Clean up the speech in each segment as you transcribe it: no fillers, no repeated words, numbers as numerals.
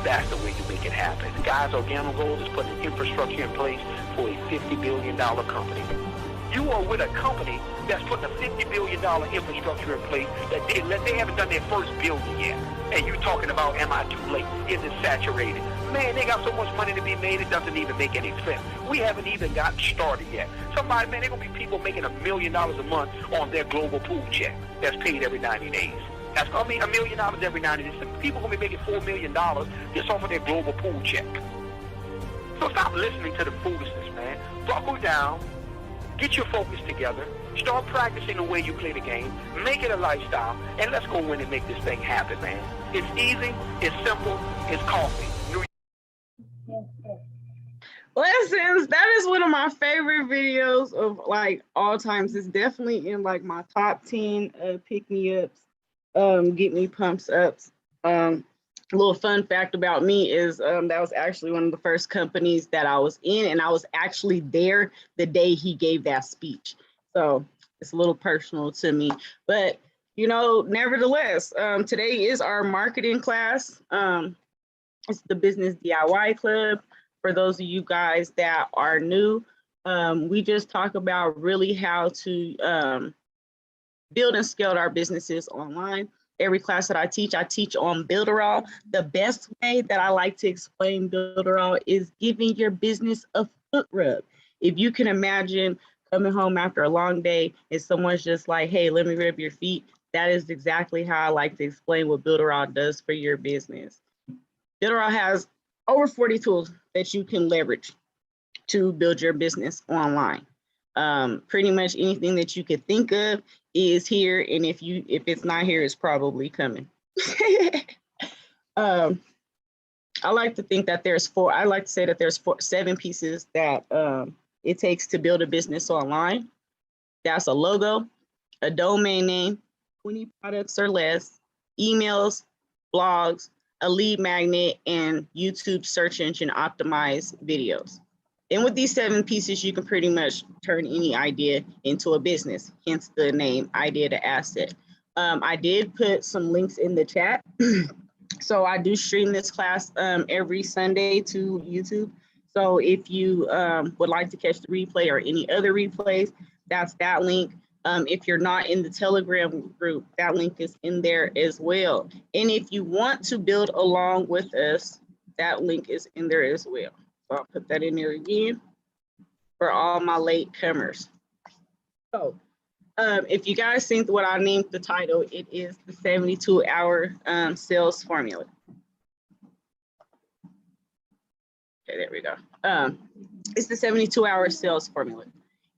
That's the way you make it happen. Guys, Organo Gold is putting infrastructure in place for a $50 billion company. You are with a company that's putting a $50 billion infrastructure in place that they haven't done their first billion yet. And you talking about, am I too late? Is it saturated? Man, they got so much money to be made, it doesn't even make any sense. We haven't even gotten started yet. Somebody, man, they're going to be people making $1 million a month on their global pool check that's paid every 90 days. That's going to mean $1 million every 90 days. People going to be making $4 million just off of their global pool check. So stop listening to the foolishness, man. Buckle down. Get your focus together. Start practicing the way you play the game. Make it a lifestyle. And let's go in and make this thing happen, man. It's easy. It's simple. It's coffee. Lessons. That is one of my favorite videos of like all times. It's definitely in like my top 10 pick me ups, get me pumps ups. A little fun fact about me is that was actually one of the first companies that I was in, and I was actually there the day he gave that speech. So it's a little personal to me, but you know, nevertheless, today is our marketing class. It's the Business DIY Club. For those of you guys that are new, we just talk about really how to build and scale our businesses online. Every class that I teach on Builderall. The best way that I like to explain Builderall is giving your business a foot rub. If you can imagine coming home after a long day and someone's just like, hey, let me rub your feet. That is exactly how I like to explain what Builderall does for your business. Builderall has over 40 tools that you can leverage to build your business online. Pretty much anything that you could think of is here, and if it's not here, it's probably coming. I like to think that there's seven pieces that it takes to build a business online. That's a logo, a domain name, 20 products or less, emails, blogs, a lead magnet, and YouTube search engine optimized videos. And with these 7 pieces, you can pretty much turn any idea into a business, hence the name Idea to Asset. I did put some links in the chat. So I do stream this class every Sunday to YouTube. So if you would like to catch the replay or any other replays, that's that link. If you're not in the Telegram group, that link is in there as well. And if you want to build along with us, that link is in there as well. So I'll put that in there again for all my late comers. So if you guys think what I named the title, it is the 72-hour sales formula. Okay, there we go. It's the 72-hour sales formula.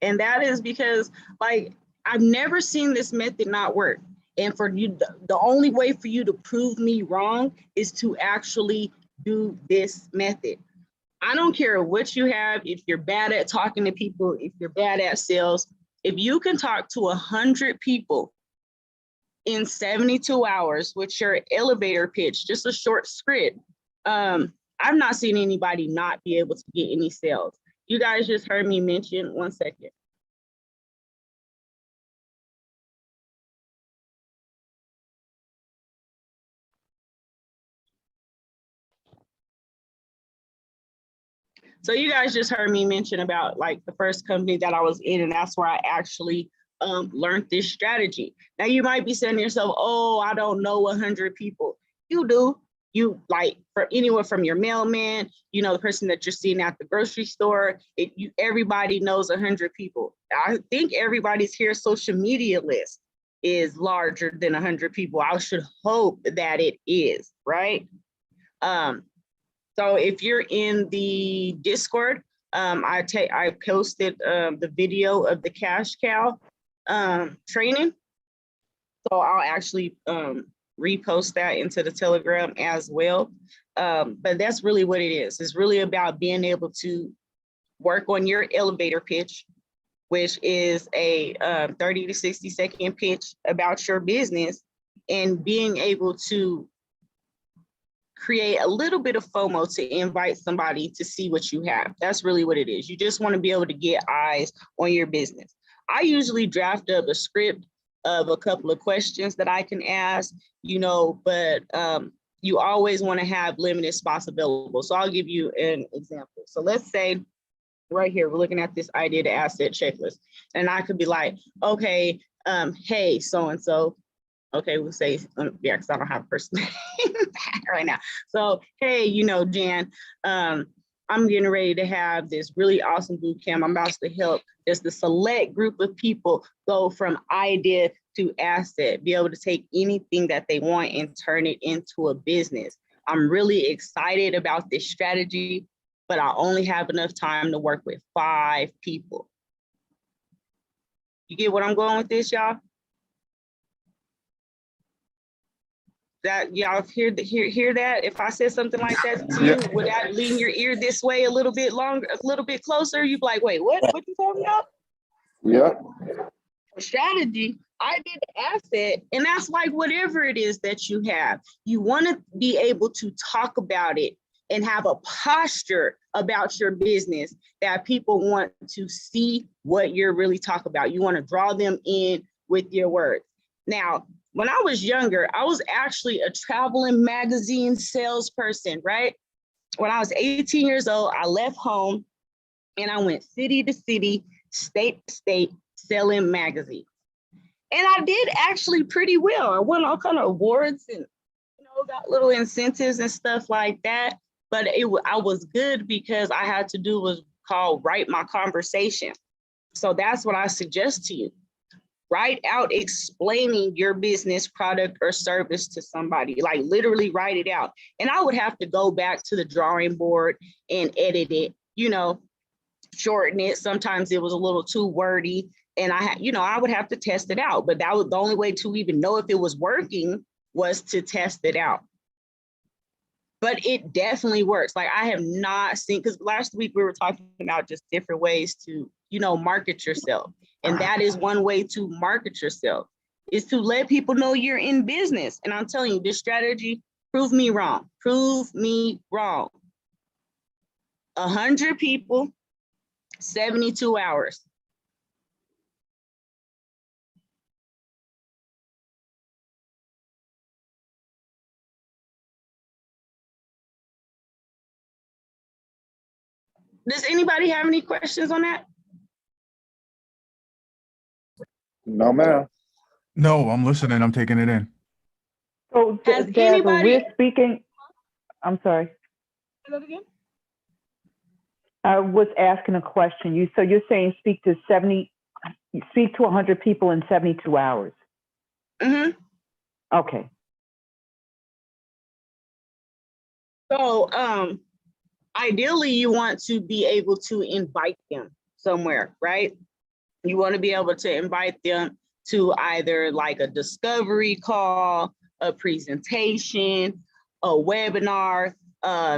And that is because, like, I've never seen this method not work. And for you, the only way for you to prove me wrong is to actually do this method. I don't care what you have, if you're bad at talking to people, if you're bad at sales, if you can talk to 100 people in 72 hours with your elevator pitch, just a short script, I've not seen anybody not be able to get any sales. You guys just heard me mention, one second. So you guys just heard me mention about like the first company that I was in, and that's where I actually learned this strategy. Now you might be saying to yourself, oh, I don't know 100 people. You do. You like for anywhere from your mailman, you know, the person that you're seeing at the grocery store, everybody knows 100 people. I think everybody's here social media list is larger than 100 people. I should hope that it is, right? So if you're in the Discord, I posted the video of the cash cow training. So I'll actually repost that into the Telegram as well. But that's really what it is. It's really about being able to work on your elevator pitch, which is a 30 to 60 second pitch about your business, and being able to create a little bit of FOMO to invite somebody to see what you have. That's really what it is. You just want to be able to get eyes on your business. I usually draft up a script of a couple of questions that I can ask, you know, but you always want to have limited spots available. So I'll give you an example. So let's say right here, we're looking at this idea to asset checklist. And I could be like, okay, hey, so-and-so, okay, we'll say, yeah, because I don't have a person right now. So, hey, you know, Jan, I'm getting ready to have this really awesome boot camp. I'm about to help just a select group of people go from idea to asset, be able to take anything that they want and turn it into a business. I'm really excited about this strategy, but I only have enough time to work with 5 people. You get what I'm going with this, y'all? That y'all hear that? If I said something like that to you, would that lean your ear this way a little bit longer, a little bit closer? You'd be like, wait, what you talking about? Yeah. Strategy, I did asset, and that's like whatever it is that you have. You want to be able to talk about it and have a posture about your business that people want to see what you're really talking about. You want to draw them in with your words. Now, when I was younger, I was actually a traveling magazine salesperson, right? When I was 18 years old, I left home and I went city to city, state to state, selling magazines. And I did actually pretty well. I won all kind of awards and, you know, got little incentives and stuff like that. But I was good because I had to do was called write my conversation. So that's what I suggest to you. Write out explaining your business, product, or service to somebody, like literally write it out. And I would have to go back to the drawing board and edit it, you know, shorten it. Sometimes it was a little too wordy and I would have to test it out. But that was the only way to even know if it was working was to test it out. But it definitely works. Like I have not seen, because last week we were talking about just different ways to, you know, market yourself. And that is one way to market yourself, is to let people know you're in business. And I'm telling you, this strategy, prove me wrong. Prove me wrong. 100 people, 72 hours. Does anybody have any questions on that? No, ma'am. No, I'm listening. I'm taking it in. So, Has Dazzle, anybody- we're speaking, I'm sorry. Say that again? I was asking a question. So you're saying speak to 100 people in 72 hours. Mm-hmm. Okay. So ideally you want to be able to invite them somewhere, right? You want to be able to invite them to either like a discovery call, a presentation, a webinar.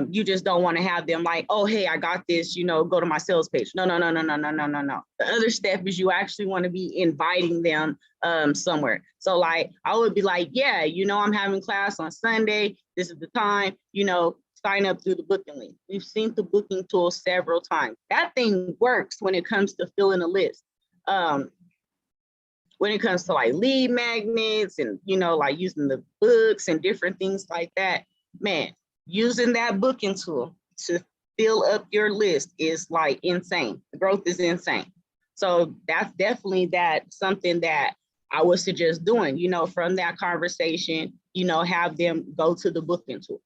You just don't want to have them like, oh, hey, I got this, you know, go to my sales page. No. The other step is you actually want to be inviting them somewhere. So like, I would be like, yeah, you know, I'm having class on Sunday. This is the time, you know, sign up through the booking link. We've seen the booking tool several times. That thing works when it comes to filling a list. When it comes to like lead magnets and, you know, like using the books and different things like that, man, using that booking tool to fill up your list is like insane. The growth is insane. So that's definitely something that I would suggest doing, you know, from that conversation, you know, have them go to the booking tool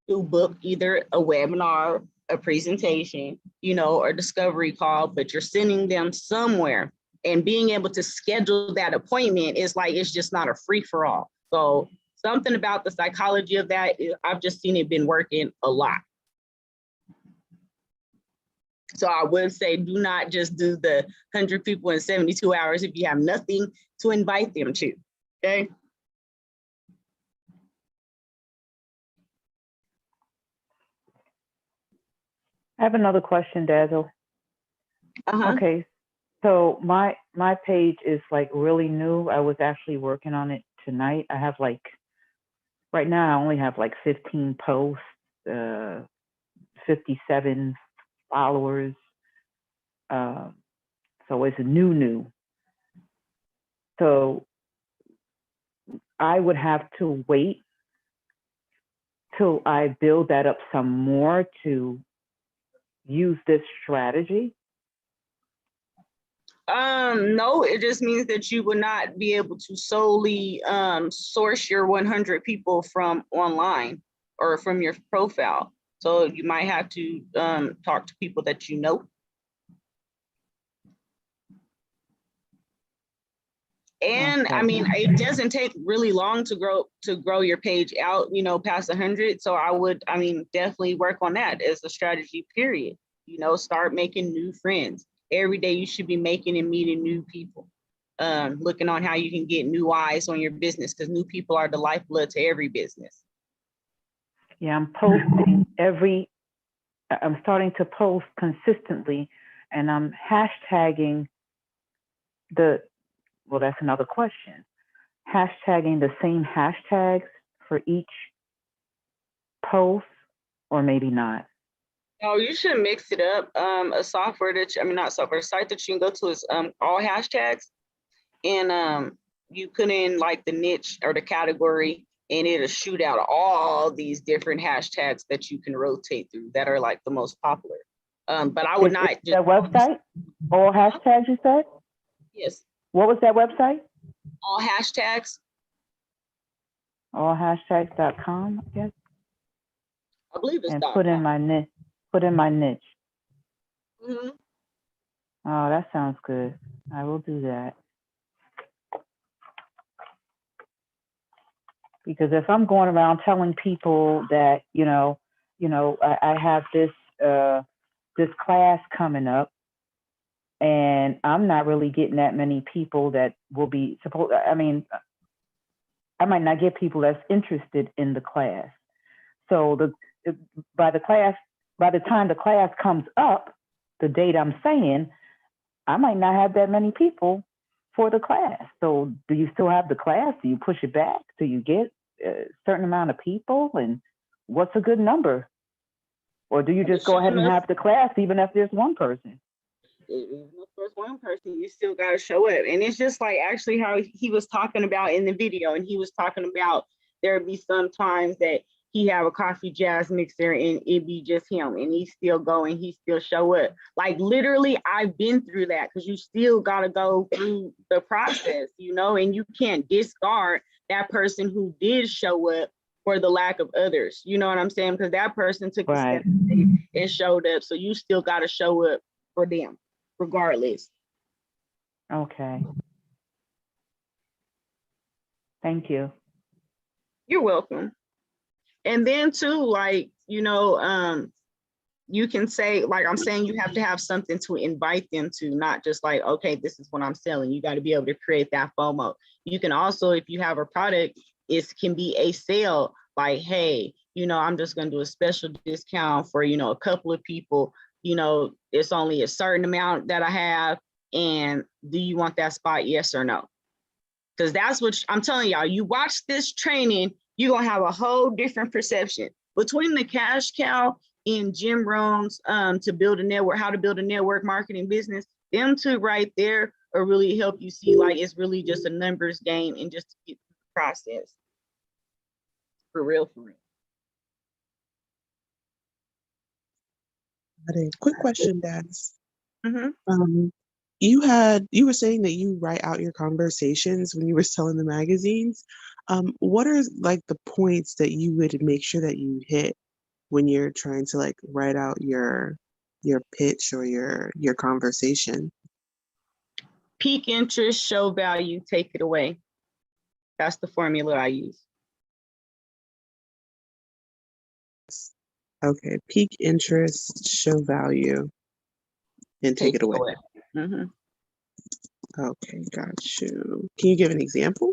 to book either a webinar, a presentation, you know, or discovery call, but you're sending them somewhere. And being able to schedule that appointment is like, it's just not a free for all. So something about the psychology of that, I've just seen it been working a lot. So I would say, do not just do the 100 people in 72 hours if you have nothing to invite them to, okay? I have another question, Dazzle. Okay. So my page is like really new. I was actually working on it tonight. I have like, right now I only have like 15 posts, 57 followers. So it's new. So I would have to wait until I build that up some more to use this strategy? No, it just means that you would not be able to solely source your 100 people from online or from your profile. So you might have to talk to people that you know. And Okay. I mean, it doesn't take really long to grow your page out, you know, past 100. So I mean, definitely work on that as a strategy, period. You know, start making new friends. Every day you should be making and meeting new people. Looking on how you can get new eyes on your business, because new people are the lifeblood to every business. Yeah, I'm posting I'm starting to post consistently, and I'm hashtagging well, that's another question. Hashtagging the same hashtags for each post, or maybe not. Oh, you should mix it up. A software not software, a site that you can go to is all hashtags, and you put in like the niche or the category, and it'll shoot out all these different hashtags that you can rotate through that are like the most popular. But I would not just that website. All hashtags, you said? Yes. What was that website? All hashtags. Allhashtags.com, I guess. I believe it's and put in my niche. Mm-hmm. Oh, that sounds good. I will do that. Because if I'm going around telling people that, I have this class coming up, and I'm not really getting that many people that will be supposed. I mean, I might not get people that's interested in the class. So by the time the class comes up, the date I'm saying, I might not have that many people for the class. So do you still have the class? Do you push it back? Do you get a certain amount of people? And what's a good number? Or do you just go ahead and have the class even if there's one person? If there's one person, you still got to show up. And it's just like actually how he was talking about in the video. And he was talking about there'd be some times that he have a coffee jazz mixer and it'd be just him, and he still go and he still show up. Like literally, I've been through that, because you still got to go through the process, and you can't discard that person who did show up for the lack of others. You know what I'm saying? Because that person took a step and showed up. So you still got to show up for them regardless. Okay. Thank you. You're welcome. And then too, like, you can say, like I'm saying, you have to have something to invite them to, not just like, okay, this is what I'm selling. You got to be able to create that FOMO. You can also, if you have a product, it can be a sale, like, hey, I'm just going to do a special discount for, a couple of people. It's only a certain amount that I have. And do you want that spot? Yes or no? Because that's what I'm telling y'all. You watch this training, you're going to have a whole different perception between the cash cow and Jim Rohn's to build a network, how to build a network marketing business. Them two right there will really help you see, like, it's really just a numbers game and just to get through the process. For real, for real. Quick question, Daz. Mm-hmm. You were saying that you write out your conversations when you were selling the magazines. What are like the points that you would make sure that you hit when you're trying to like write out your pitch or your conversation? Peak interest, show value, take it away. That's the formula I use. Okay, peak interest, show value, and take it away. Mm-hmm. Okay, got you. Can you give an example?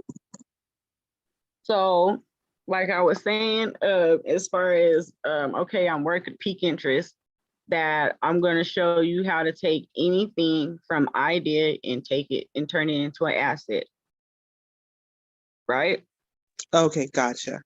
So, like I was saying, as far as, okay, I'm working peak interest, that I'm going to show you how to take anything from idea and take it and turn it into an asset. Right? Okay, gotcha.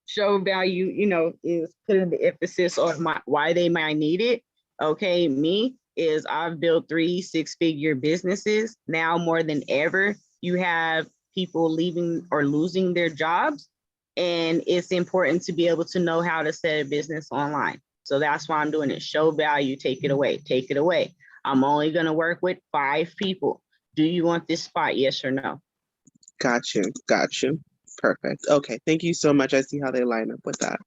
Show value, is putting the emphasis on why they might need it. Okay, me is I've built 3 6-figure businesses. Now more than ever, you have people leaving or losing their jobs. And it's important to be able to know how to set a business online. So that's why I'm doing it. Show value, take it away, take it away. I'm only going to work with 5 people. Do you want this spot? Yes or no? Got you. Got you. Perfect. Okay. Thank you so much. I see how they line up with that.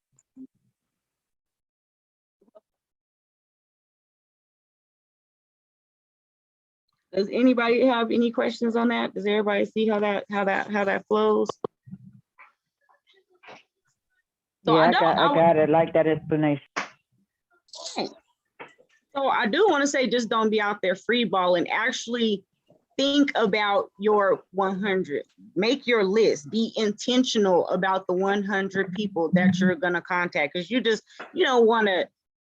Does anybody have any questions on that? Does everybody see how that flows? So yeah, I got it. Like that explanation. So I do want to say, just don't be out there free balling. Actually think about your 100. Make your list. Be intentional about the 100 people that you're going to contact, because you don't want to,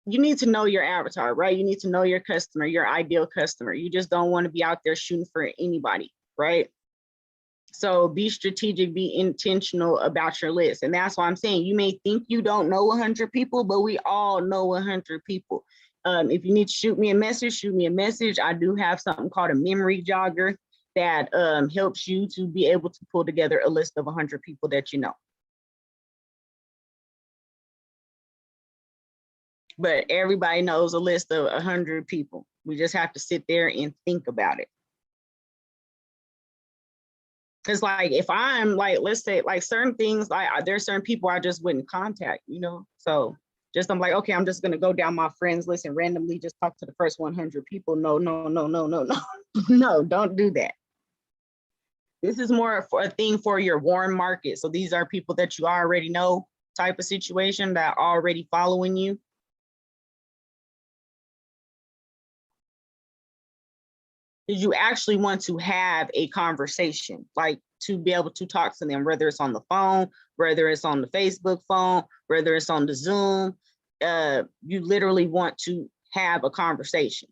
you need to know your avatar, right? You need to know your customer, your ideal customer. You just don't want to be out there shooting for anybody, right? So be strategic, be intentional about your list. And that's why I'm saying, you may think you don't know 100 people, but we all know 100 people. If you need to shoot me a message, shoot me a message. I do have something called a memory jogger that helps you to be able to pull together a list of 100 people that you know. But everybody knows a list of 100 people. We just have to sit there and think about it. Because like, if I'm like, let's say like certain things, like there's certain people I just wouldn't contact, you know? So just, I'm like, okay, I'm just gonna go down my friends list and randomly just talk to the first 100 people. No, no, no, no, no, no, no, don't do that. This is more for a thing for your warm market. So these are people that you already know, type of situation, that are already following you. Did you actually want to have a conversation, like to be able to talk to them, whether it's on the phone, whether it's on the Facebook phone, whether it's on the Zoom? You literally want to have a conversation,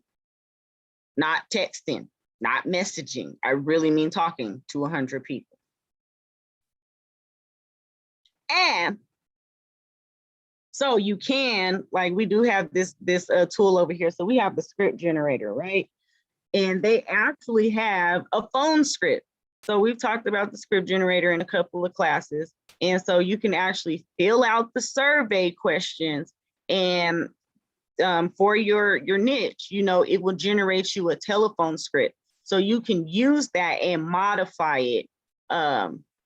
not texting, not messaging. I really mean talking to 100 people. And so you can, like, we do have this tool over here. So we have the script generator, right? And they actually have a phone script. So we've talked about the script generator in a couple of classes. And so you can actually fill out the survey questions, and for your niche, you know, it will generate you a telephone script. So you can use that and modify it,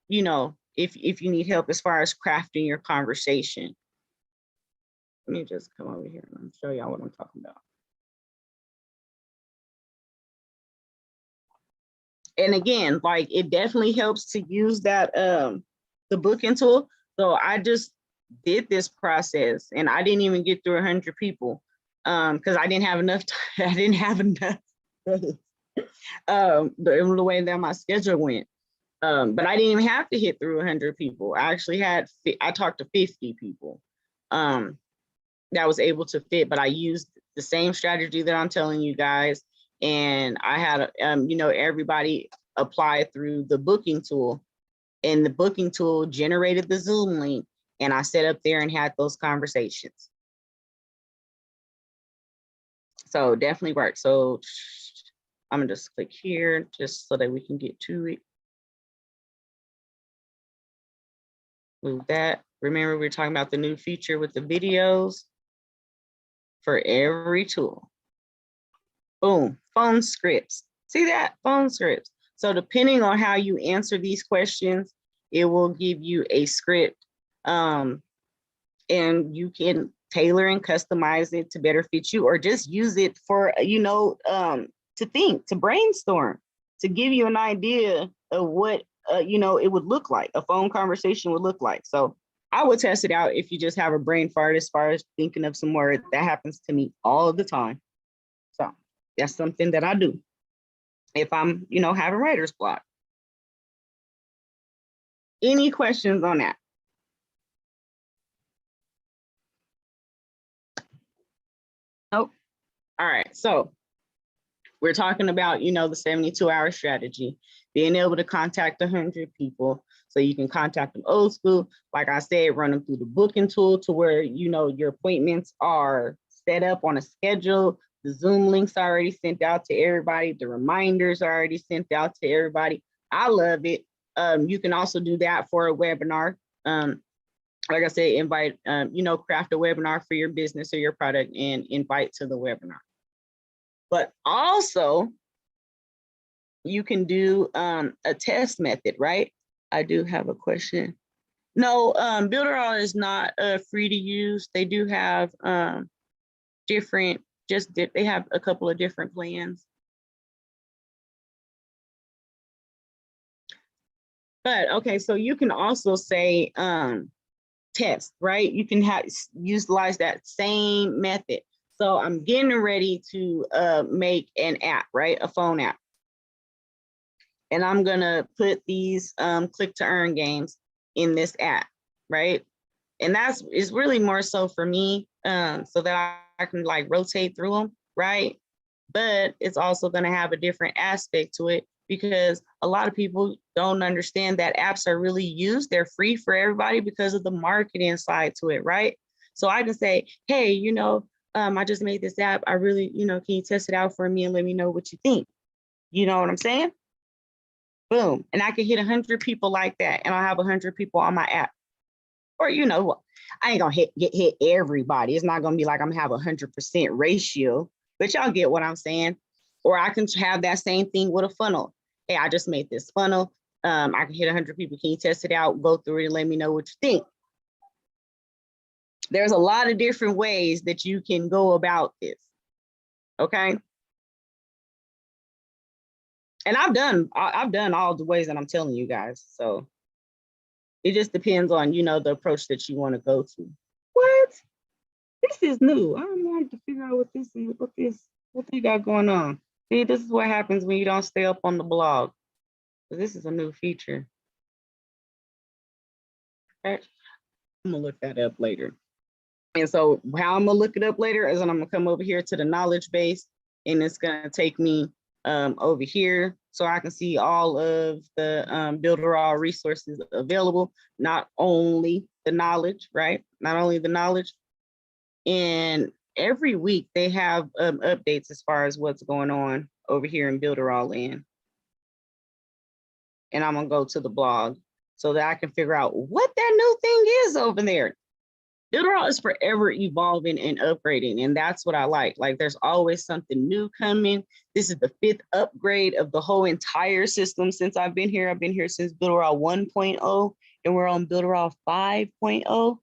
you know, if you need help as far as crafting your conversation. Let me just come over here and show y'all what I'm talking about. And again, like, it definitely helps to use that, the booking tool. So I just did this process and I didn't even get through 100 people because I didn't have enough time. I didn't have enough the way that my schedule went. But I didn't even have to hit through 100 people. I actually I talked to 50 people that was able to fit, but I used the same strategy that I'm telling you guys. And I had, you know, everybody apply through the booking tool, and the booking tool generated the Zoom link, and I sat up there and had those conversations. So definitely worked. So I'm gonna just click here just so that we can get to it. Move that. Remember, we're talking about the new feature with the videos for every tool. Boom, phone scripts. See that? Phone scripts. So depending on how you answer these questions, it will give you a script, and you can tailor and customize it to better fit you, or just use it for, you know, to think, to brainstorm, to give you an idea of what, you know, it would look like, a phone conversation would look like. So I would test it out if you just have a brain fart as far as thinking of some words. That happens to me all the time. So that's something that I do if I'm, you know, having writer's block. Any questions on that? Nope. All right. So we're talking about, you know, the 72-hour strategy, being able to contact 100 people. So you can contact them old school. Like I said, run them through the booking tool to where, you know, your appointments are set up on a schedule. The Zoom links are already sent out to everybody. The reminders are already sent out to everybody. I love it. You can also do that for a webinar. like I said, invite, you know, craft a webinar for your business or your product and invite to the webinar. But also, you can do a test method, right? I do have a question. No, Builderall is not free to use. They do have different, they have a couple of different plans. But okay, so you can also say test, right? You can utilize that same method. So I'm getting ready to make an app, right? A phone app. And I'm gonna put these click to earn games in this app, right? And it's really more so for me, so that I can like rotate through them, right? But it's also gonna have a different aspect to it because a lot of people don't understand that apps are really used. They're free for everybody because of the marketing side to it, right? So I can say, hey, you know, I just made this app. I really, you know, can you test it out for me and let me know what you think? You know what I'm saying? Boom. And I can hit 100 people like that and I'll have 100 people on my app. Or, you know, I ain't gonna hit everybody. It's not gonna be like I'm gonna have 100% ratio, but y'all get what I'm saying. Or I can have that same thing with a funnel. Hey, I just made this funnel. I can hit 100 people. Can you test it out? Go through it and let me know what you think. There's a lot of different ways that you can go about this. Okay. And I've done all the ways that I'm telling you guys. So it just depends on, you know, the approach that you want to go to. What? This is new. I wanted to figure out what they got going on. See, this is what happens when you don't stay up on the blog. This is a new feature. Okay. I'm gonna look that up later. And so how I'm gonna look it up later is when I'm gonna come over here to the knowledge base, and it's gonna take me over here so I can see all of the Builderall resources available, not only the knowledge, right? Not only the knowledge. And every week they have updates as far as what's going on over here in Builderall land. And I'm gonna go to the blog so that I can figure out what that new thing is over there. Builderall is forever evolving and upgrading, and that's what I like. Like there's always something new coming. This is the 5th upgrade of the whole entire system since I've been here. I've been here since Builderall 1.0, and we're on Builderall 5.0.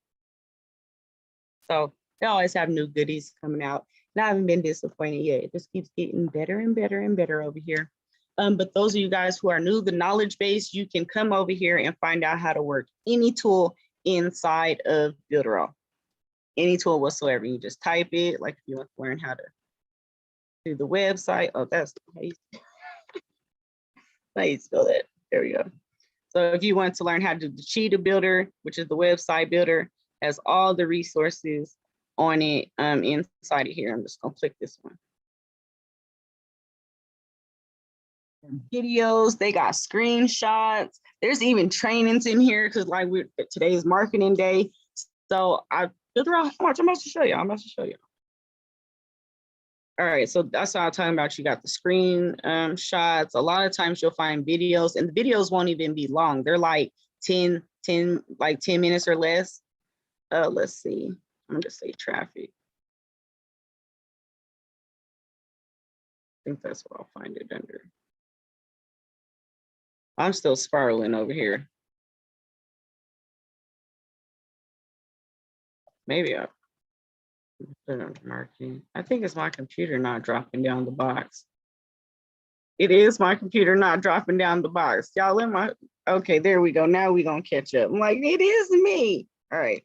So they always have new goodies coming out, and I haven't been disappointed yet. It just keeps getting better and better and better over here. But those of you guys who are new, the knowledge base, you can come over here and find out how to work any tool inside of Builderall. Any tool whatsoever. You just type it, like if you want to learn how to do the website. Oh, that's how you spell that. There we go. So if you want to learn how to do the Cheetah Builder, which is the website builder, has all the resources on it inside of here. I'm just gonna click this one. Videos, they got screenshots. There's even trainings in here because like today's marketing day. So I'm about to show you. All right, so that's what I'm talking about. You got the screen shots. A lot of times you'll find videos, and the videos won't even be long. They're like 10 minutes or less. Let's see. I'm gonna just say traffic. I think that's what I'll find it under. I'm still spiraling over here. Maybe I'll put on marketing. I think it's my computer not dropping down the box. It is my computer not dropping down the box. Y'all in my, okay, there we go. Now we're gonna catch up. I'm like, it is me. All right.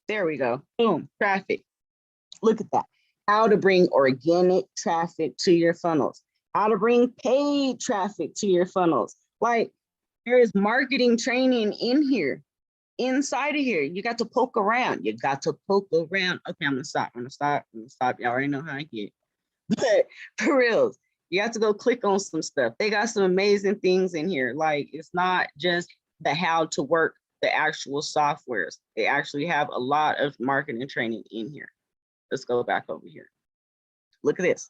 There we go. Boom, traffic. Look at that. How to bring organic traffic to your funnels. How to bring paid traffic to your funnels. Like there is marketing training in here, inside of here. You got to poke around. You got to poke around. Okay, I'm gonna stop. You already know how I get. But for real, you have to go click on some stuff. They got some amazing things in here. Like it's not just the how to work the actual softwares. They actually have a lot of marketing training in here. Let's go back over here. Look at this.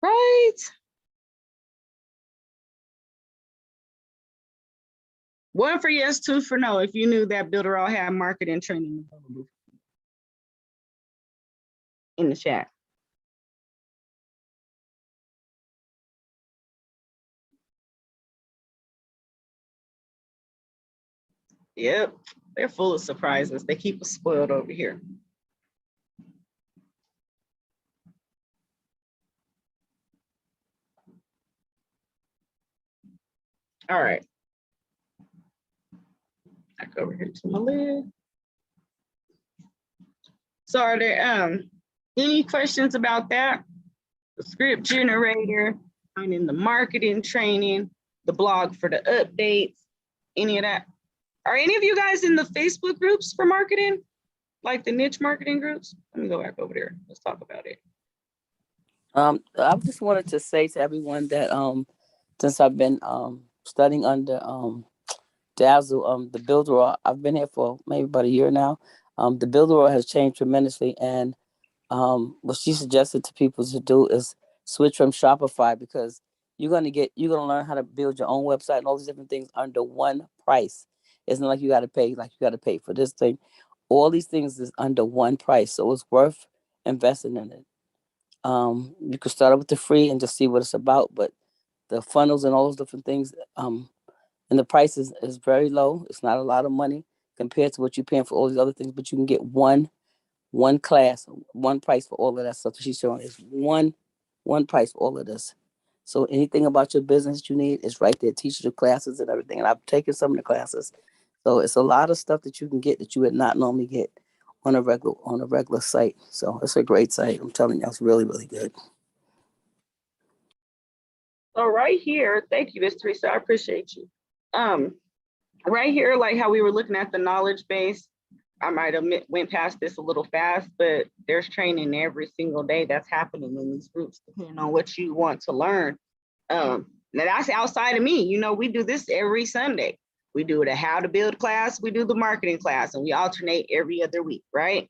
Right? 1 for yes, 2 for no. If you knew that Builderall had marketing training available in the chat. Yep, they're full of surprises. They keep us spoiled over here. All right. Back over here to my lid. So are there any questions about that? The script generator, finding the marketing training, the blog for the updates, any of that? Are any of you guys in the Facebook groups for marketing? Like the niche marketing groups? Let me go back over there. Let's talk about it. I just wanted to say to everyone that since I've been studying under Dazzle, the Builder, I've been here for maybe about a year now. The Builder has changed tremendously, and what she suggested to people to do is switch from Shopify, because you're gonna learn how to build your own website and all these different things under one price. It's not like you got to pay for this thing. All these things is under one price, so it's worth investing in it. You could start out with the free and just see what it's about, but the funnels and all those different things, and the price is very low. It's not a lot of money compared to what you're paying for all these other things, but you can get one class, one price for all of that stuff that she's showing. Is one price for all of this. So anything about your business you need is right there. Teach you the classes and everything. And I've taken some of the classes. So it's a lot of stuff that you can get that you would not normally get on a regular site. So it's a great site. I'm telling you, it's really, really good. So right here, thank you, Miss Teresa. I appreciate you. Right here, like how we were looking at the knowledge base, I might have went past this a little fast, but there's training every single day that's happening in these groups, depending on what you want to learn. Now that's outside of me. You know, we do this every Sunday. We do the how to build class, we do the marketing class, and we alternate every other week, right?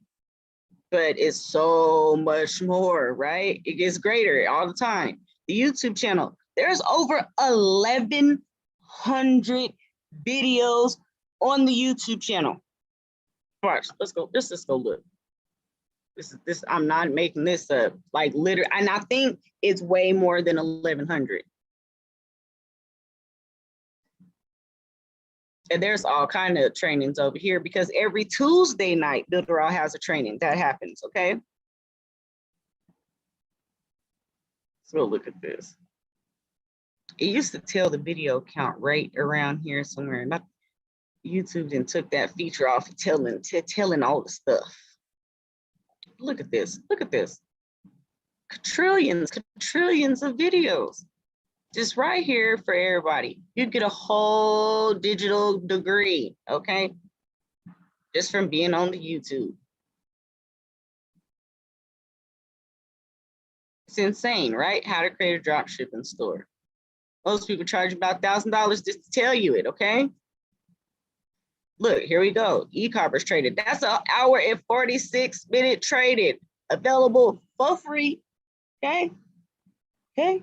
But it's so much more, right? It gets greater all the time. The YouTube channel, there's over 1,100 videos on the YouTube channel. Watch, let's go look. This, I'm not making this up, like literally, and I think it's way more than 1,100. And there's all kind of trainings over here, because every Tuesday night, Builderall has a training that happens, okay? So look at this. It used to tell the video count right around here somewhere. Not YouTube then took that feature off of telling all the stuff. Look at this. Look at this. Trillions of videos. Just right here for everybody. You get a whole digital degree, okay? Just from being on the YouTube. It's insane, right? How to create a drop shipping store. Most people charge about $1,000 just to tell you it, okay? Look, here we go. E-commerce traded. That's an hour and 46-minute traded. Available for free, okay? Okay?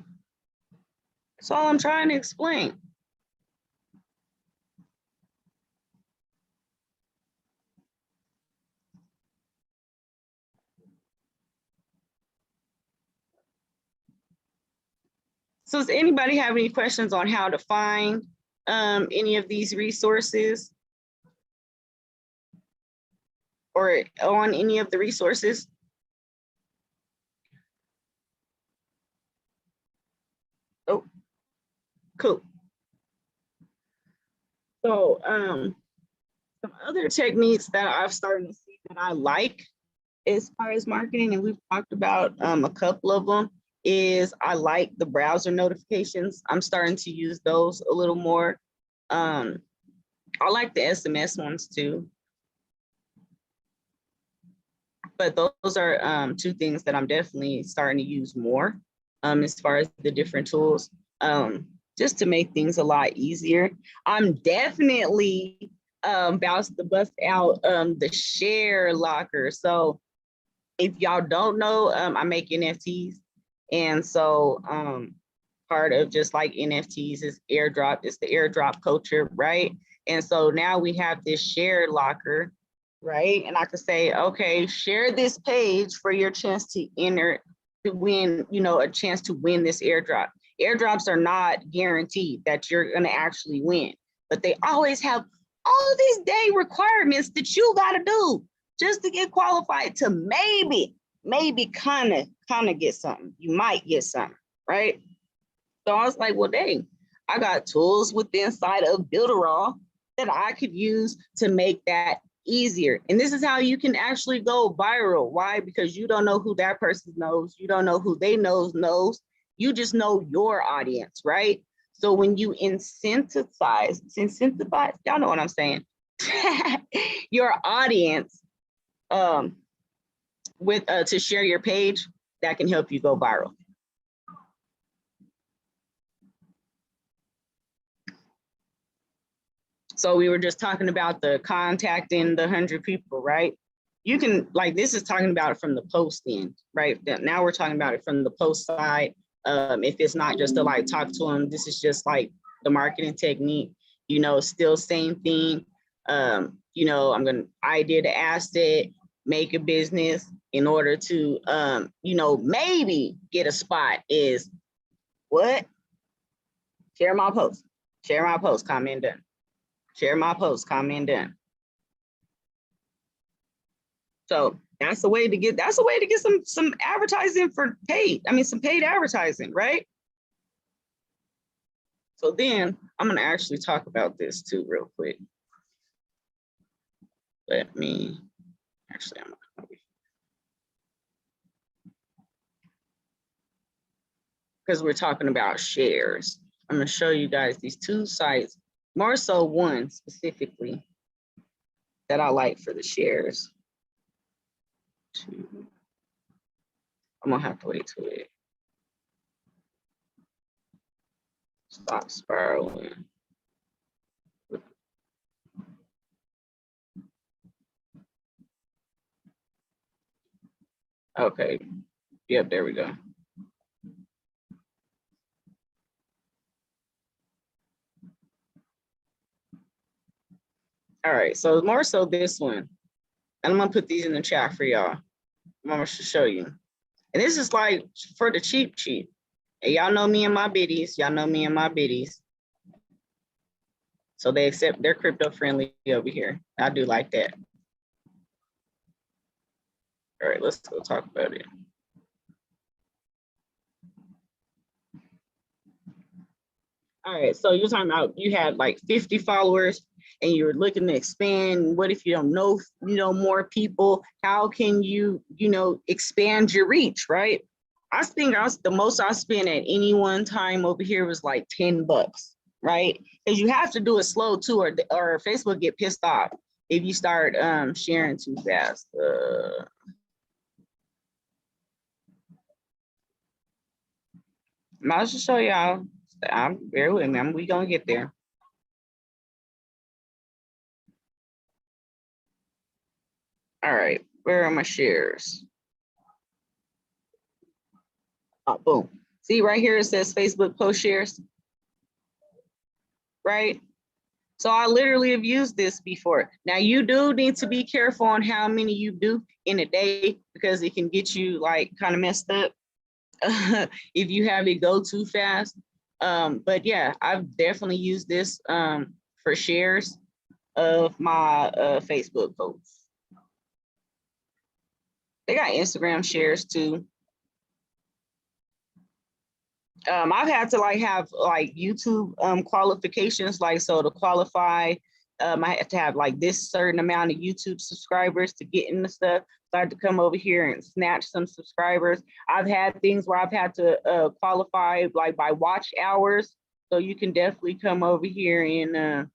That's all I'm trying to explain. So does anybody have any questions on how to find any of these resources or on any of the resources? Oh, cool. So some other techniques that I've started to see that I like as far as marketing, and we've talked about a couple of them, is I like the browser notifications. I'm starting to use those a little more. I like the SMS ones too. But those are two things that I'm definitely starting to use more as far as the different tools, just to make things a lot easier. I'm definitely about to bust out the share locker. So if y'all don't know, I make NFTs. And so part of just like NFTs is airdrop. It's the airdrop culture, right? And so now we have this shared locker, right? And I could say, okay, share this page for your chance to enter, to win, you know, a chance to win this airdrop. Airdrops are not guaranteed that you're gonna actually win, but they always have all these day requirements that you gotta do just to get qualified to maybe kind of get something. You might get something, right? So I was like, well, dang, I got tools within inside of Builderall that I could use to make that easier. And this is how you can actually go viral. Why? Because you don't know who that person knows. You don't know who they knows. You just know your audience, right? So when you incentivize, y'all know what I'm saying, your audience with to share your page, that can help you go viral. So we were just talking about the contacting the 100 people, right? You can, like, this is talking about it from the post end, right? Now we're talking about it from the post side. If it's not just to like talk to them, this is just like the marketing technique, you know, still same thing. You know, idea to asset, make a business in order to, you know, maybe get a spot is what? Share my post, comment done. Share my post, comment done. So that's a way to get some advertising for paid. I mean, some paid advertising, right? So then I'm gonna actually talk about this too real quick. Let me, actually, because we're talking about shares. I'm gonna show you guys these two sites, more so one specifically that I like for the shares. I'm gonna have to wait till it stops spiraling. Okay, yep, there we go. All right, so more so this one. And I'm gonna put these in the chat for y'all. I'm gonna show you. And this is like for the cheap. And y'all know me and my biddies. So they're crypto friendly over here. I do like that. All right, let's go talk about it. All right, so you're talking about you had like 50 followers and you're looking to expand. What if you don't know, more people? How can you, expand your reach, right? I think the most I spent at any one time over here was like $10, right? Because you have to do it slow too, or Facebook get pissed off if you start sharing too fast. I'll just show y'all. Bear with me. We gonna get there. All right, where are my shares? Oh, boom. See right here, it says Facebook post shares, right? So I literally have used this before. Now you do need to be careful on how many you do in a day because it can get you like kind of messed up if you have it go too fast. But yeah, I've definitely used this for shares of my Facebook posts. They got Instagram shares too. I've had to have YouTube qualifications, so to qualify, I have to have this certain amount of YouTube subscribers to get in the stuff. So I had to come over here and snatch some subscribers. I've had things where I've had to qualify by watch hours. So you can definitely come over here and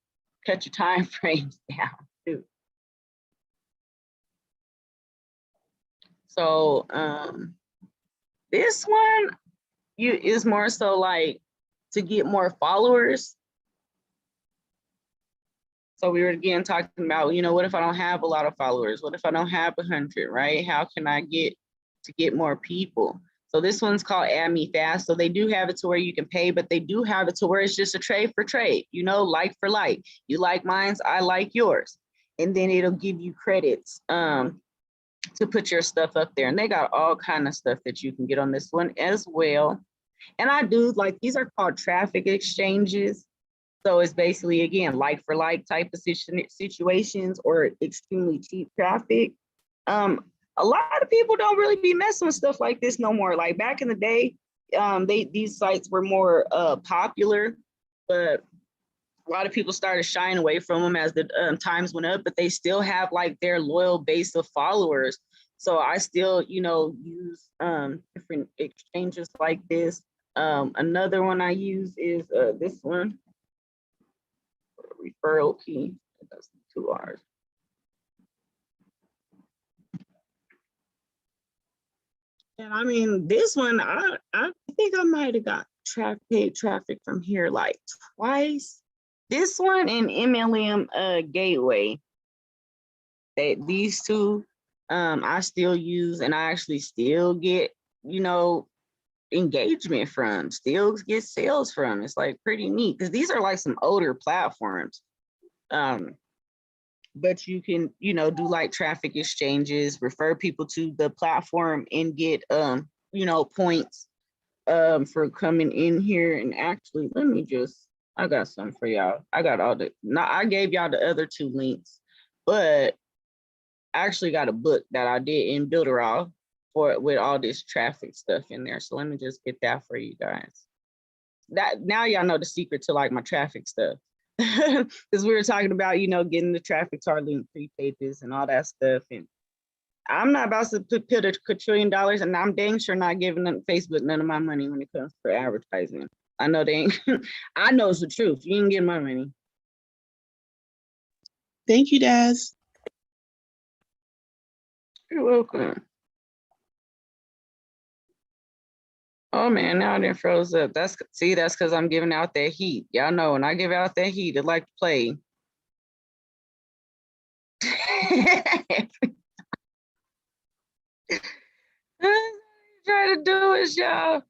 cut your time frames down too. So this one is more so to get more followers. So we were again talking about, what if I don't have a lot of followers? What if I don't have 100, right? How can I get more people? So this one's called Add Me Fast. So they do have it to where you can pay, but they do have it to where it's just a trade for trade, you know, like for like. You like mine's, I like yours. And then it'll give you credits to put your stuff up there. And they got all kind of stuff that you can get on this one as well. And I do like, these are called traffic exchanges. So it's basically, again, like for like type of situations or extremely cheap traffic. A lot of people don't really be messing with stuff like this no more. Like back in the day, these sites were more popular, but a lot of people started shying away from them as the times went up, but they still have like their loyal base of followers. So I still, you know, use different exchanges like this. Another one I use is this one, referral key. That's 2 R's. And I mean, this one, I think I might have got paid traffic from here like twice. This one and MLM Gateway. These two, I still use, and I actually still get, you know, engagement from, still get sales from. It's like pretty neat because these are like some older platforms. But you can, you know, do like traffic exchanges, refer people to the platform and get, you know, points for coming in here. And actually, let me just, I got something for y'all. I got all the, I gave y'all the other 2 links, but I actually got a book that I did in Builderall with all this traffic stuff in there. So let me just get that for you guys. That now y'all know the secret to like my traffic stuff. Because we were talking about, you know, getting the traffic to our link 3 pages and all that stuff. And I'm not about to put $1 quadrillion, and I'm dang sure not giving Facebook none of my money when it comes for advertising. I know they ain't, I know it's the truth. You ain't getting my money. Thank you, Daz. You're welcome. Oh man, now it froze up. That's because I'm giving out that heat. Y'all know when I give out that heat, it like to play. Try to do it, y'all.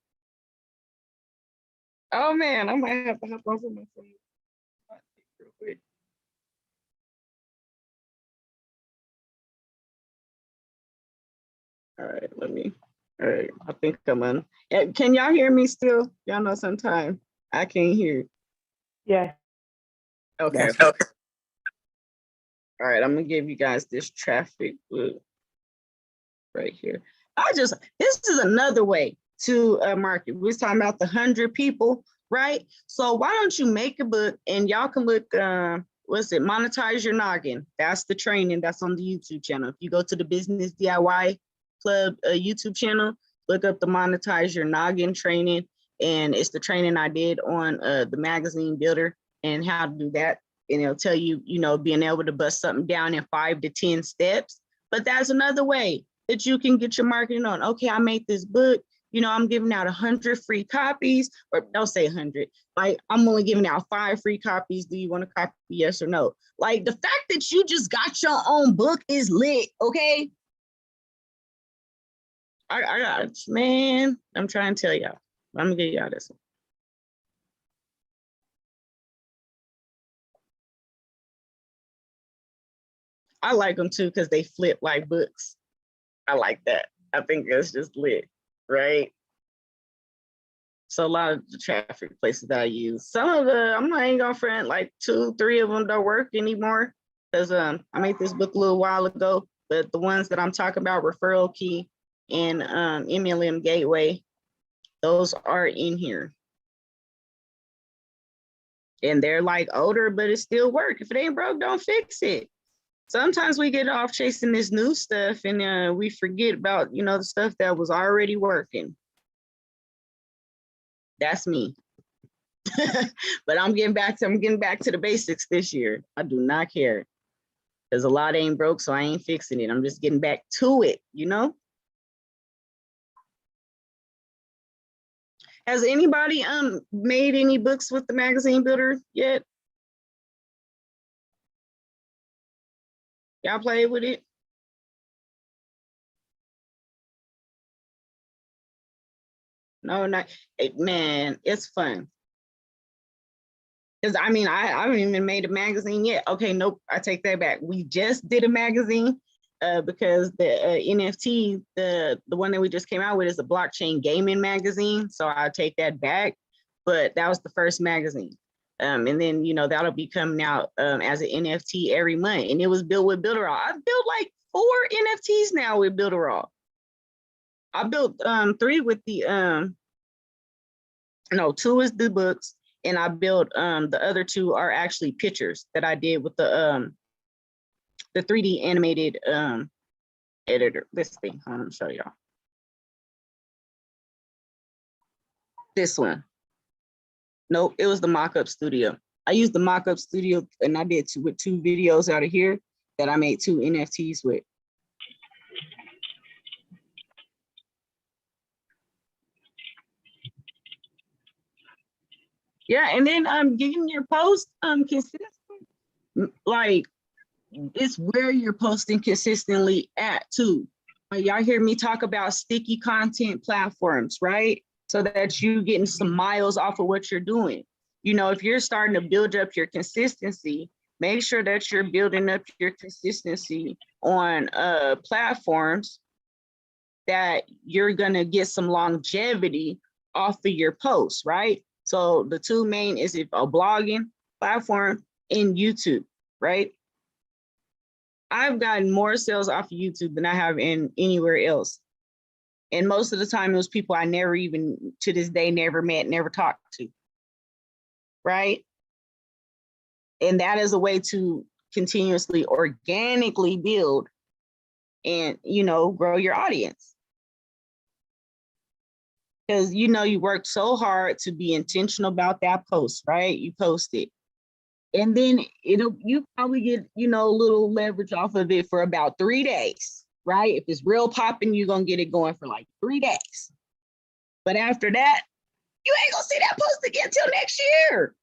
Oh man, I might have to hop over my phone. Real quick. All right, all right, I think I'm on. Can y'all hear me still? Y'all know sometimes I can't hear. Yeah. Okay. Yes. Okay. All right, I'm gonna give you guys this traffic book right here. This is another way to market. We was talking about the 100 people, right? So why don't you make a book and y'all can look, what's it? Monetize Your Noggin. That's the training that's on the YouTube channel. If you go to the Business DIY Club YouTube channel, look up the Monetize Your Noggin training. And it's the training I did on the magazine builder and how to do that. And it'll tell you, you know, being able to bust something down in 5 to 10 steps. But that's another way that you can get your marketing on. Okay, I made this book. You know, I'm giving out 100 free copies, or don't say 100. Like, I'm only giving out 5 free copies. Do you want a copy? Yes or no? Like, the fact that you just got your own book is lit, okay? I got it, man. I'm trying to tell y'all. I'm gonna get y'all this one. I like them too because they flip like books. I like that. I think that's just lit, right? So a lot of the traffic places that I use, some of the, I'm not even gonna front, like 2, 3 of them don't work anymore because I made this book a little while ago, but the ones that I'm talking about, Referral Key and MLM Gateway, those are in here. And they're like older, but it still work. If it ain't broke, don't fix it. Sometimes we get off chasing this new stuff and we forget about, you know, the stuff that was already working. That's me. But I'm getting back to the basics this year. I do not care. Because a lot ain't broke, so I ain't fixing it. I'm just getting back to it, you know? Has anybody made any books with the magazine builder yet? Y'all play with it? No, not man. It's fun. Because I mean, I haven't even made a magazine yet. Okay, nope, I take that back. We just did a magazine because the NFT, the one that we just came out with is a blockchain gaming magazine. So I take that back. But that was the first magazine. And then, you know, that'll be coming out as an NFT every month. And it was built with Builderall. I've built like 4 NFTs now with Builderall. I built 3 with the, no, 2 is the books. And I built the other 2 are actually pictures that I did with the 3D animated editor. This thing, I'm gonna show y'all. This one. Nope, it was the mock-up studio. I used the mock-up studio and I did 2 videos out of here that I made 2 NFTs with. Yeah, and then getting your post consistent, like it's where you're posting consistently at too. Y'all hear me talk about sticky content platforms, right? So that you getting some miles off of what you're doing. You know, if you're starting to build up your consistency, make sure that you're building up your consistency on platforms that you're gonna get some longevity off of your posts, right? So the 2 main is a blogging platform and YouTube, right? I've gotten more sales off of YouTube than I have in anywhere else. And most of the time it was people I never even, to this day, never met, never talked to, right? And that is a way to continuously, organically build and, you know, grow your audience. Because, you know, you worked so hard to be intentional about that post, right? You post it. And then you probably get, you know, a little leverage off of it for about 3 days, right? If it's real popping, you're going to get it going for like 3 days. But after that, you ain't going to see that post again till next year.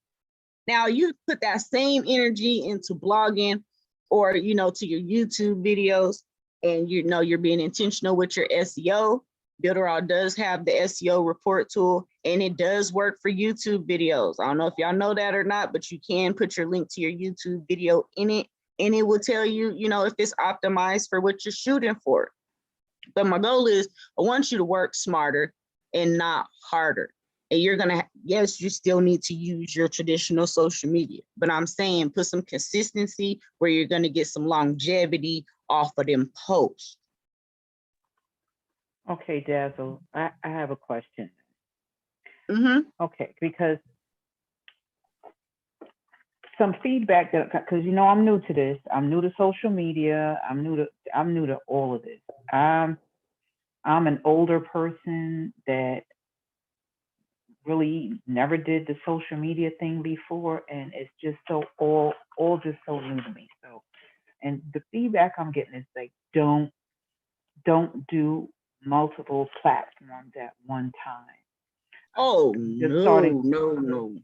Now you put that same energy into blogging or, you know, to your YouTube videos, and you know, you're being intentional with your SEO. Builderall does have the SEO report tool, and it does work for YouTube videos. I don't know if y'all know that or not, but you can put your link to your YouTube video in it, and it will tell you, you know, if it's optimized for what you're shooting for. But my goal is I want you to work smarter and not harder. And you're gonna, yes, you still need to use your traditional social media, but I'm saying put some consistency where you're gonna get some longevity off of them posts. Okay, Dazzle, I have a question. Mm-hmm. Okay, because some feedback that, because you know I'm new to this. I'm new to social media. I'm new to all of this. I'm an older person that really never did the social media thing before, and it's just so all just so new to me. So, and the feedback I'm getting is like, don't do multiple platforms at one time. Oh, no.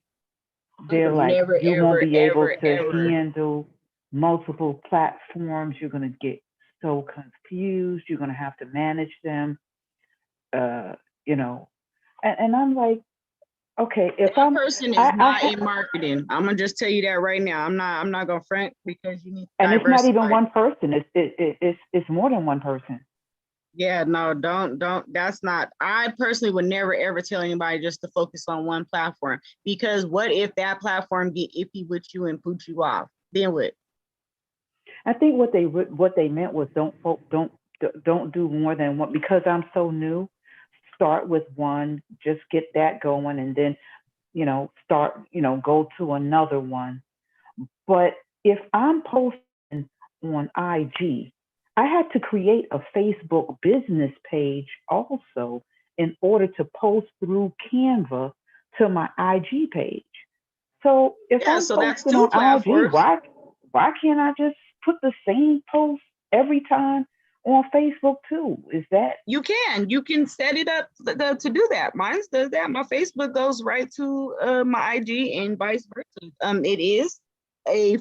They're like, never, you ever, won't be able ever, to ever. handle multiple platforms. You're going to get so confused. You're going to have to manage them, you know. And I'm like, okay, if that person is not in marketing. I'm gonna just tell you that right now. I'm not gonna front, because you need to and it's not even diversify. one person. It's more than one person. Yeah, no, don't. That's not. I personally would never ever tell anybody just to focus on one platform, because what if that platform get iffy with you and put you off? Then what? I think what they meant was don't do more than one, because I'm so new. Start with one, just get that going, and then, you know, go to another one. But if I'm posting on IG, I had to create a Facebook business page also in order to post through Canva to my IG page. So if I'm posting on IG, why can't I just put the same post every time on Facebook too? Is that? You can set it up to do that. Mine does that. My Facebook goes right to my IG and vice versa. It is a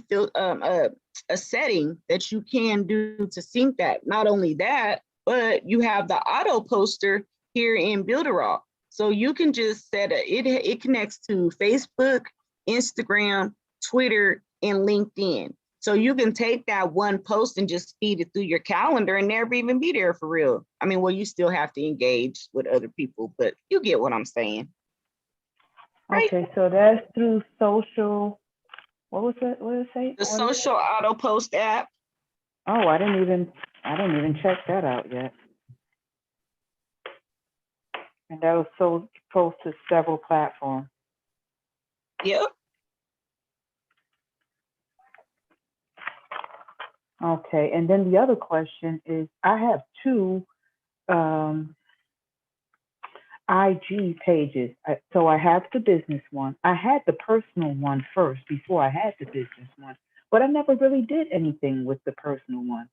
setting that you can do to sync that. Not only that, but you have the auto poster here in Builderall. So you can just set it connects to Facebook, Instagram, Twitter, and LinkedIn. So you can take that one post and just feed it through your calendar and never even be there for real. I mean, well, you still have to engage with other people, but you get what I'm saying. Right? Okay, so that's through social. What was it? What did it say? The social auto post app. Oh, I didn't even check that out yet. And that was so close to several platforms. Yep. Okay, and then the other question is, I have two IG pages. So I have the business one. I had the personal one first before I had the business one, but I never really did anything with the personal one.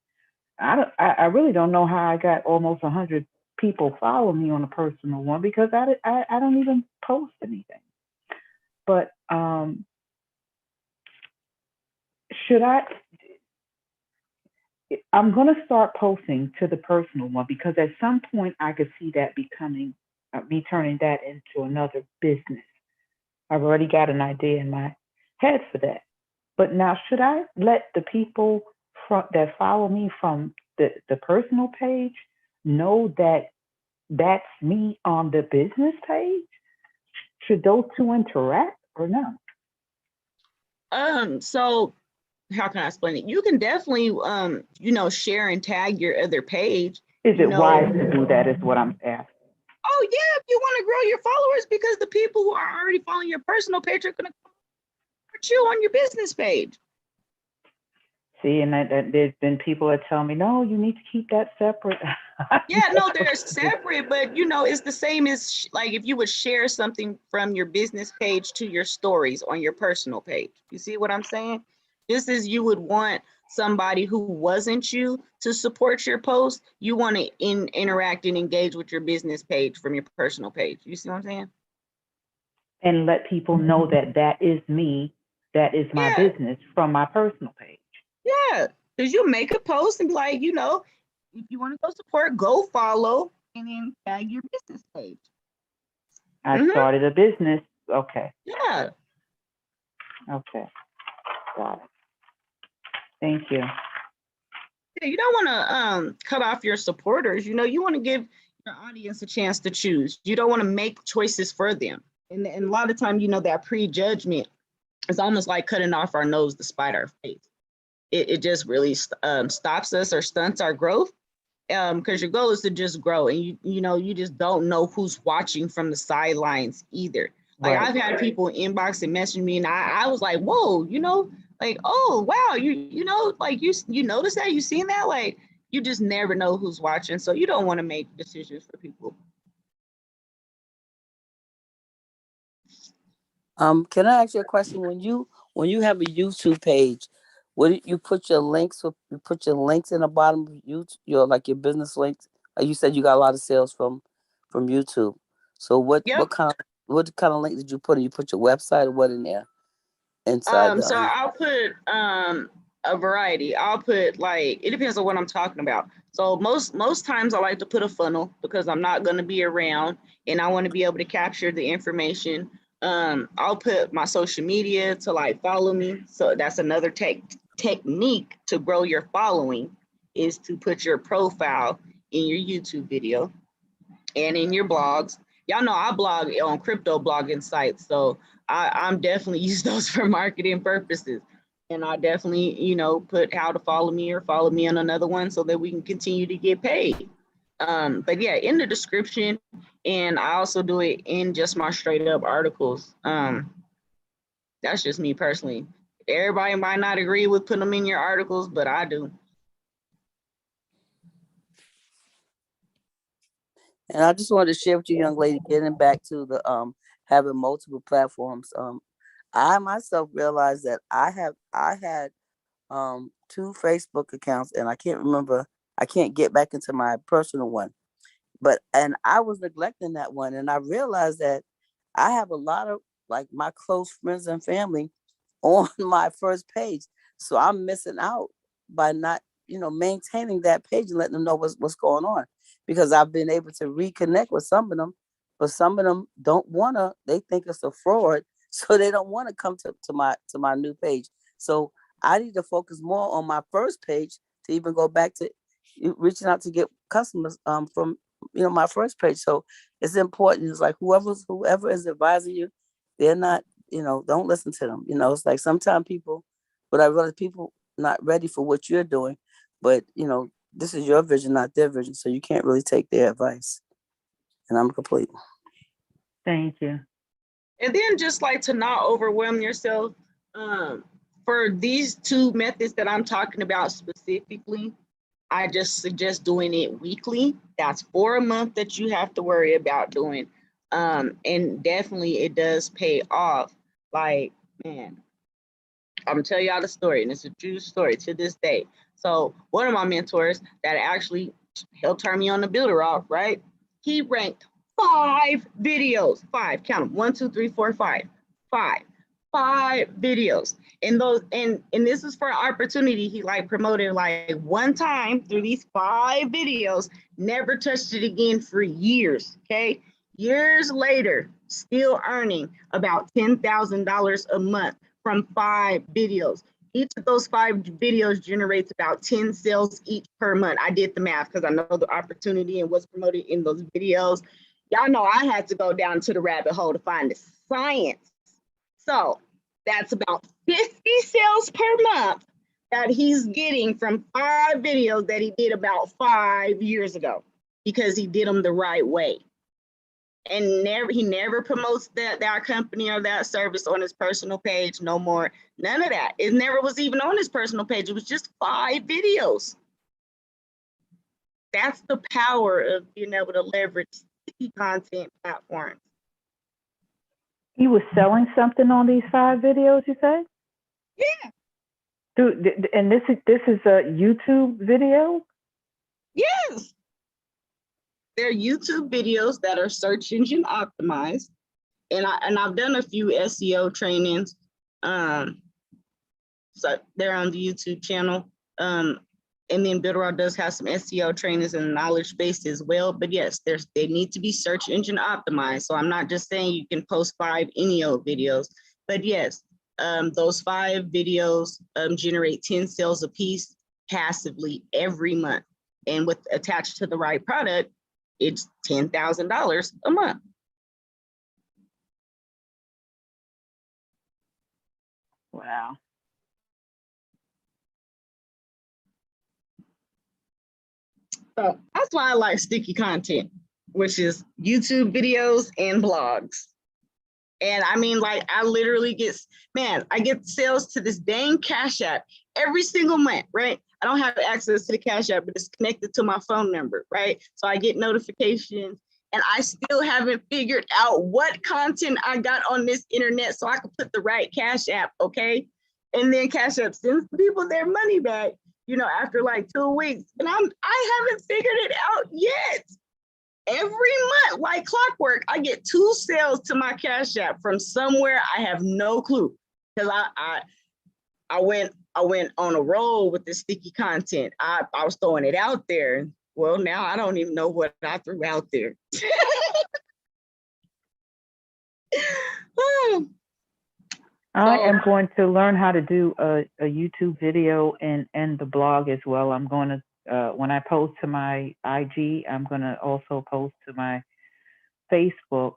I really don't know how I got almost 100 people follow me on a personal one because I don't even post anything. But should I'm going to start posting to the personal one because at some point I could see that becoming me turning that into another business. I've already got an idea in my head for that. But now, should I let the people that follow me from the personal page know that that's me on the business page? Should those two interact or no? So how can I explain it? You can definitely share and tag your other page. Is it wise to do that is what I'm asking. Oh yeah, if you want to grow your followers, because the people who are already following your personal page are going to put you on your business page. See, and there's been people that tell me, no, you need to keep that separate. Yeah, no, they're separate, but it's the same as like if you would share something from your business page to your stories on your personal page. You see what I'm saying? Just as you would want somebody who wasn't you to support your post, you want to interact and engage with your business page from your personal page. You see what I'm saying? And let people know that that is me, that is my business from my personal page. Yeah, because you make a post and be like, if you want to go support, go follow and then tag your business page. I started a business. Okay. Yeah. Okay. Got it. Thank you. Yeah, you don't want to cut off your supporters. You want to give your audience a chance to choose. You don't want to make choices for them. And a lot of times, that prejudgment is almost like cutting off our nose to spite our face. It just really stops us or stunts our growth. Because your goal is to just grow, and you just don't know who's watching from the sidelines either. Like I've had people inbox and message me, and I was like, whoa, like, oh wow, like you notice that, you seen that, like you just never know who's watching, so you don't want to make decisions for people. Can I ask you a question? When you have a YouTube page, what you put your links? You put your links in the bottom of YouTube, your business links. Like you said, you got a lot of sales from YouTube. So what kind of link did you put in? You put your website or what in there? Inside. So I'll put a variety. I'll put it depends on what I'm talking about. So most times I like to put a funnel because I'm not going to be around and I want to be able to capture the information. I'll put my social media to follow me. So that's another technique to grow your following, is to put your profile in your YouTube video and in your blogs. Y'all know I blog on crypto blogging sites, so I'm definitely use those for marketing purposes. And I definitely, put how to follow me or follow me on another one so that we can continue to get paid. But yeah, in the description, and I also do it in just my straight up articles. That's just me personally. Everybody might not agree with putting them in your articles, but I do. And I just wanted to share with you, young lady, getting back to the having multiple platforms. I myself realized that I had 2 Facebook accounts, and I can't get back into my personal one. And I was neglecting that one, and I realized that I have a lot of my close friends and family on my first page. So I'm missing out by not, maintaining that page and letting them know what's going on, because I've been able to reconnect with some of them but some of them don't wanna. They think it's a fraud, so they don't want to come to my new page. So I need to focus more on my first page to even go back to reaching out to get customers from my first page. So it's important. It's like whoever is advising you, they're not, don't listen to them. It's like sometimes people, but I realize people not ready for what you're doing, but this is your vision, not their vision. So you can't really take their advice. And I'm complete. Thank you. And then just like to not overwhelm yourself. For these two methods that I'm talking about specifically, I just suggest doing it weekly. That's for a month that you have to worry about doing. And definitely it does pay off. Like, man, I'm gonna tell y'all the story, and it's a true story to this day. So one of my mentors that actually helped turn me on the builder off, right? He ranked 5 videos, 5, count them, 1, 2, 3, 4, 5, 5 videos. And those, and this is for opportunity. He like promoted like one time through these 5 videos, never touched it again for years. Okay. Years later, still earning about $10,000 a month from 5 videos. Each of those 5 videos generates about 10 sales each per month. I did the math because I know the opportunity and what's promoted in those videos. Y'all know I had to go down to the rabbit hole to find the science. So that's about 50 sales per month that he's getting from 5 videos that he did about 5 years ago because he did them the right way. And he never promotes that company or that service on his personal page no more. None of that. It never was even on his personal page. It was just 5 videos. That's the power of being able to leverage sticky content platforms. He was selling something on these 5 videos, you said? Yeah. And this is a YouTube video? Yes. They're YouTube videos that are search engine optimized. And I've done a few SEO trainings. So they're on the YouTube channel. And then Builderall does have some SEO trainings and knowledge base as well. But yes, they need to be search engine optimized. So I'm not just saying you can post 5 any old videos, but yes, those 5 videos generate 10 sales a piece passively every month. And with attached to the right product, it's $10,000 a month. Wow. So that's why I like sticky content, which is YouTube videos and blogs. And I mean, like, I literally I get sales to this dang Cash App every single month, right? I don't have access to the Cash App, but it's connected to my phone number, right? So I get notifications, and I still haven't figured out what content I got on this internet so I can put the right Cash App, okay? And then Cash App sends people their money back, after like 2 weeks. And I haven't figured it out yet. Every month, like clockwork, I get 2 sales to my Cash App from somewhere I have no clue. Because I went on a roll with the sticky content. I was throwing it out there. Well, now I don't even know what I threw out there. I am going to learn how to do a YouTube video and the blog as well. I'm going to, when I post to my IG, I'm going to also post to my Facebook.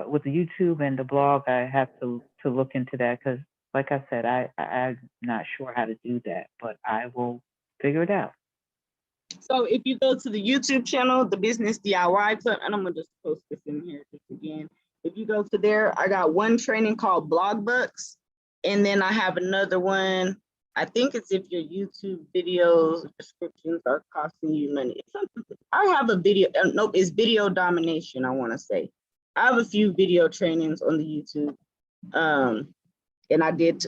With the YouTube and the blog, I have to look into that because, like I said, I'm not sure how to do that, but I will figure it out. So if you go to the YouTube channel, the Business DIY Club, and I'm going to just post this in here just again. If you go to there, I got one training called Blog Bucks, and then I have another one. I think it's if your YouTube videos descriptions are costing you money. It's something. I have a video. Nope, it's video domination. I want to say I have a few video trainings on the YouTube, and I did,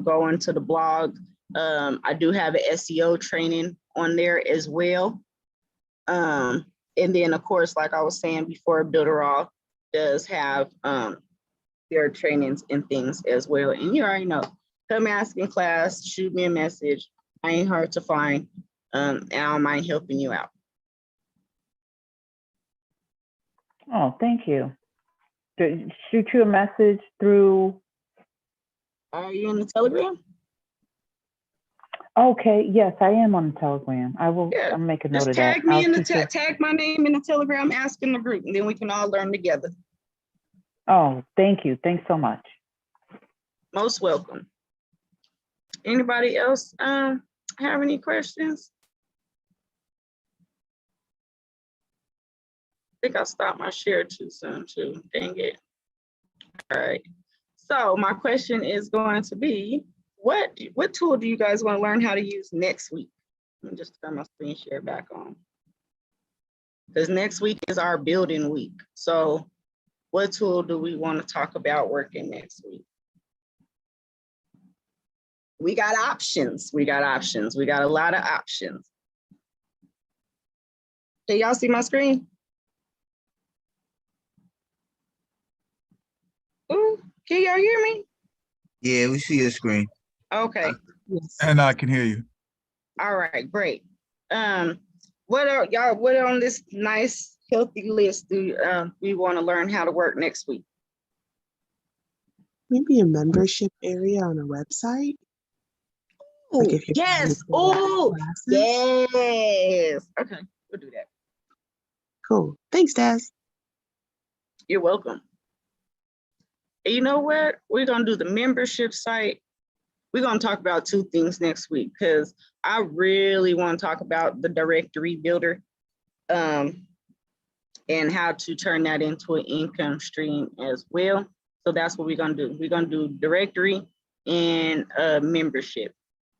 go into the blog. I do have an SEO training on there as well. And then, of course, like I was saying before, Builderall does have their trainings and things as well. And you already know, come ask in class, shoot me a message. I ain't hard to find, and I don't mind helping you out. Oh, thank you. Shoot you a message through. Are you in the Telegram? Okay, yes, I am on the Telegram. Yeah. I'll make a note Just of that. tag me I'll in the shoot you. tag my name in the Telegram, ask in the group, and then we can all learn together. Oh, thank you. Thanks so much. Most welcome. Anybody else have any questions? I think I stopped my share too soon too. Dang it. All right. So my question is going to be, what tool do you guys want to learn how to use next week? Let me just turn my screen share back on. Because next week is our building week. So what tool do we want to talk about working next week? We got options. We got options. We got a lot of options. Can y'all see my screen? Ooh, can y'all hear me? Yeah, we see your screen. Okay. And I can hear you. All right, great. What on this nice healthy list do we want to learn how to work next week? Maybe a membership area on a website. Ooh, Like if you're yes. Oh, Yes. Okay, we'll do that. Cool. Thanks, Daz. You're welcome. And you know what? We're gonna do the membership site. We're gonna talk about two things next week because I really want to talk about the directory builder and how to turn that into an income stream as well. So that's what we're gonna do. We're gonna do directory and membership.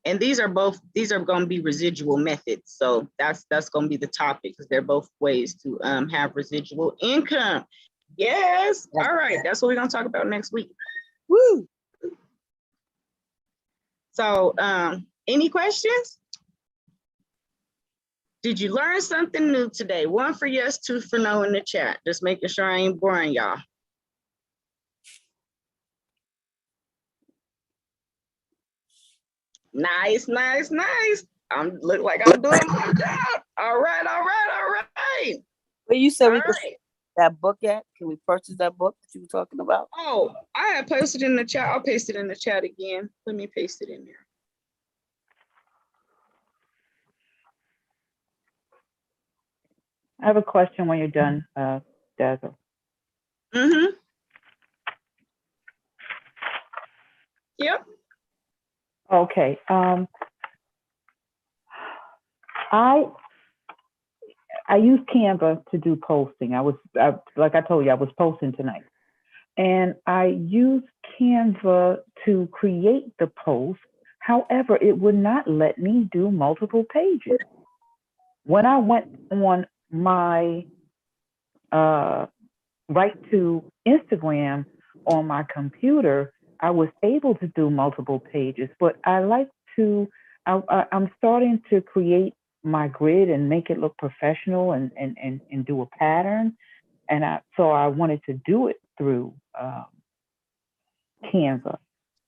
And these are gonna be residual methods. So that's gonna be the topic because they're both ways to have residual income. Yes. All right. That's what we're gonna talk about next week. Woo. So any questions? Did you learn something new today? 1 for yes, 2 for no in the chat. Just making sure I ain't boring y'all. Nice, nice, nice. Look like I'm doing my job. All right, all right, all right. Where you said All we could right. that book at? Can we purchase that book that you were talking about? Oh, I had posted in the chat. I'll paste it in the chat again. Let me paste it in there. I have a question when you're done, Dazzle. Mm-hmm. Yep. Okay. I use Canva to do posting. Like I told you, I was posting tonight. And I used Canva to create the post. However, it would not let me do multiple pages. When I went on my right to Instagram on my computer, I was able to do multiple pages, but I'm starting to create my grid and make it look professional and do a pattern. And so I wanted to do it through Canva,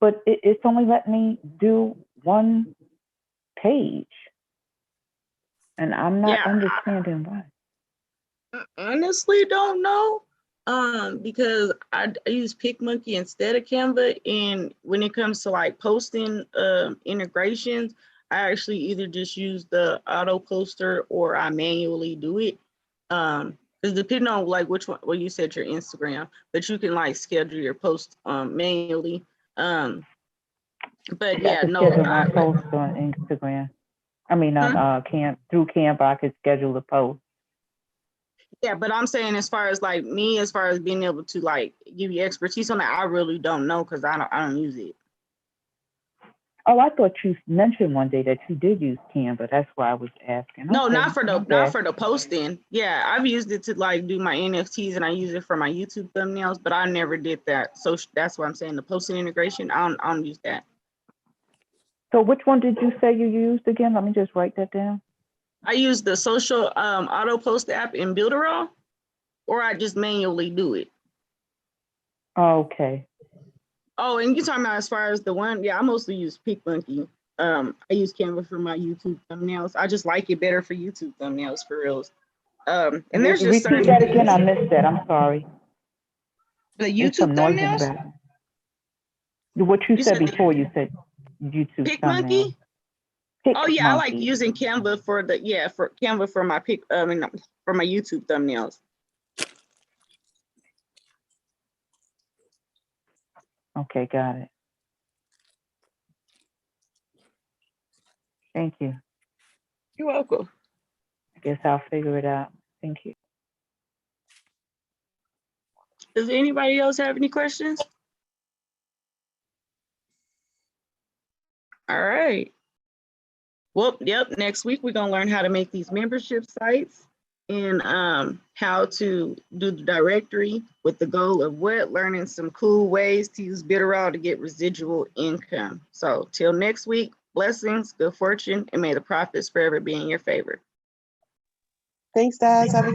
but it's only let me do one page. And I'm not understanding why. Honestly don't know. Because I use PicMonkey instead of Canva, and when it comes to like posting integrations, I actually either just use the auto poster or I manually do it. Because depending on like which one, well, you said your Instagram, but you can like schedule your post manually. But yeah, I no, schedule my post on Instagram. I mean, on through Canva, I could schedule the post. Yeah, but I'm saying as far as like me, as far as being able to like give you expertise on that, I really don't know because I don't use it. Oh, I thought you mentioned one day that you did use Canva. That's why I was asking. No, okay, not for the posting. Yeah, I've used it to like do my NFTs and I use it for my YouTube thumbnails, but I never did that. So that's why I'm saying the posting integration. I don't use that. So which one did you say you used again? Let me just write that down. I use the social auto post app in Builderall, or I just manually do it. Okay. Oh, and you're talking about as far as the one, yeah, I mostly use PicMonkey. I use Canva for my YouTube thumbnails. I just like it better for YouTube thumbnails for reals. And there's just Repeat certain that again. I things. missed that. I'm sorry. The There's some YouTube noise in the thumbnails. back. What you You said said before, you said YouTube thumbnails. PicMonkey. Oh yeah, I like PicMonkey. using Canva for Canva for my for my YouTube thumbnails. Okay, got it. Thank you. You're welcome. I guess I'll figure it out. Thank you. Does anybody else have any questions? All right. Well, yep. Next week we're gonna learn how to make these membership sites and how to do the directory with the goal of learning some cool ways to use Bitterall to get residual income. So till next week, blessings, good fortune, and may the profits forever be in your favor. Thanks, Daz. Have a